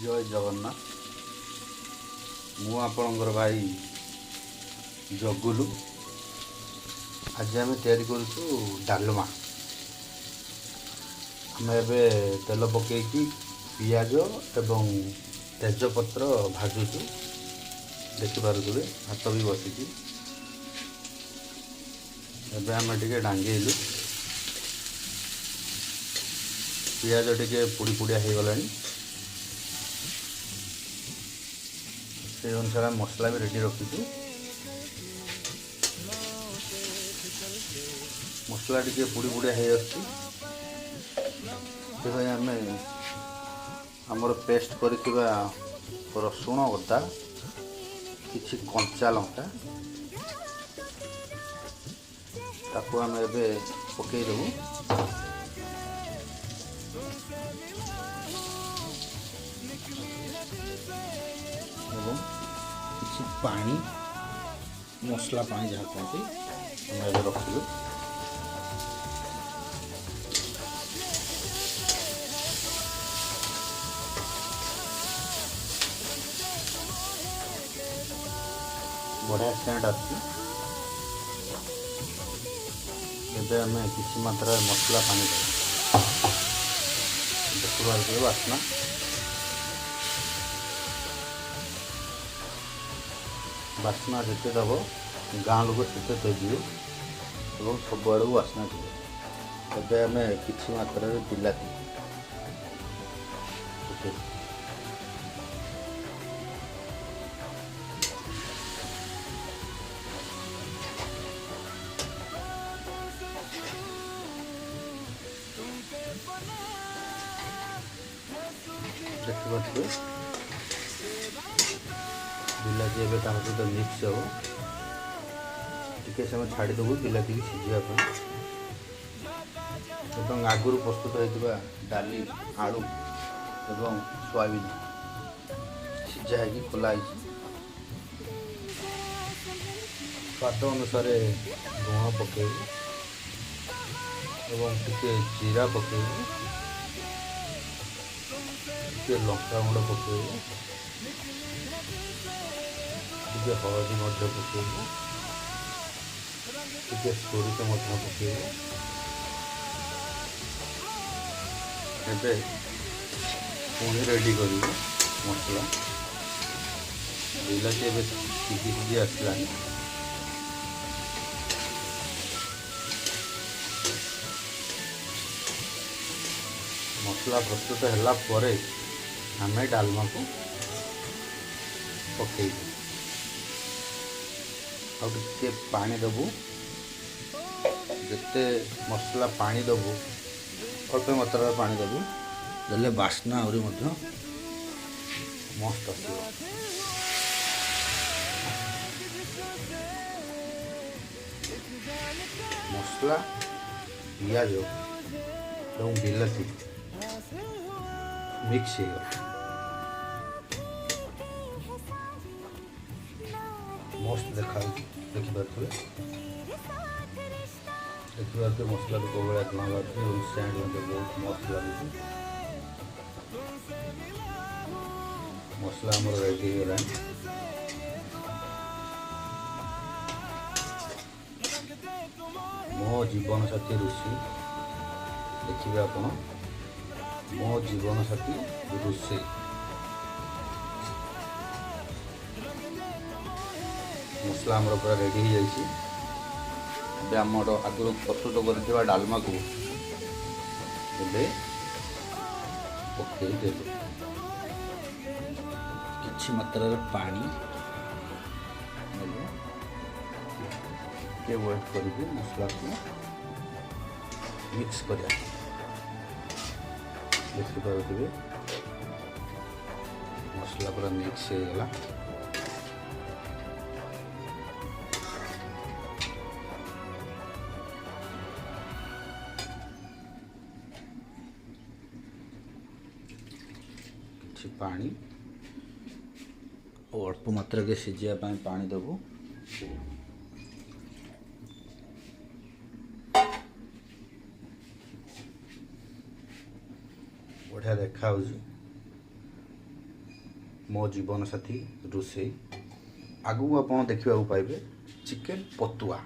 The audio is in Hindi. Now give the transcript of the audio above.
जय जगन्नाथ। मु आपणकर भाई जगुलु। आज आम तैयारी करुचु डालमा। आम ए तेल पकईकि पियाज एवं तेजपत्र भाजुचु। देखिपे हाथ भी बसी। एबे आम टे डांगेलु। पियाज टे पुड़ी पुड़िया हो गला। से अनुसार मसला भी रेडी रखीचु। मसला टी पुड़ी पुड़िया हो आम आमर पेस्ट कर रसुण अदा किछि कंचा लंका ताको आम ए पकईदेबू। किसी पानी मसला पानी जहाँ कहते रखिलु। बढ़िया सेंट आम किसी मात्रा मसला पानी देखिए बास्ना बास्ना जिते दब गाँ लोग से तेजी और सबुआड़ बास्ना थे। आम किसी मात्रा बिलाती देखिए बिलाती एवं सहित मिक्स हो टे समय छाड़देबू बिलाती की सीझापी। आगुरी प्रस्तुत होता डाली आलू एवं सोयाबीन सीझा खोला स्वाद अनुसार लुण पकेबू एवं टिके जीरा पकेबू, टिके लंका गुंड पकेबू, टिके हलदी पकेबू, टिके सोरिष पकेबू। एबे पुणी रेडी करू मसला। बिलाती एबे सीझी सीझी आसला। मसला प्रस्तुत होला परे आमे डालमा को पकई टे पानी दबू। जिते मसला पानी दबू अल्प मात्रा पानी दबू देले बास्ना आहरी मस्त आस। मसला पियाज एवं बिलाती मिक्स हो मस्त देखिपे मसला तो कौन धुआं बाहर सेंट बहुत मस्त लगे। मसला आमर रेडी हो गला। मो जीवन साथी ऋषि देखिए आप मो जीवन साथी ऋषि मसला आमर पूरा रेडी हो जाए। आमर आगुरी प्रस्तुत कर डालमा को पकईदे किछि मात्रा पानी के वेट करके मसला को मिक्स कर देखिपे मसला पूरा मिक्स हो गला। पानी और अल्प मात्रा के सीझापी पानी दबू। बढ़िया देखा। मो जीवन साथी रोषे आगू आप देखा पाइबे चिकेन पतुआ।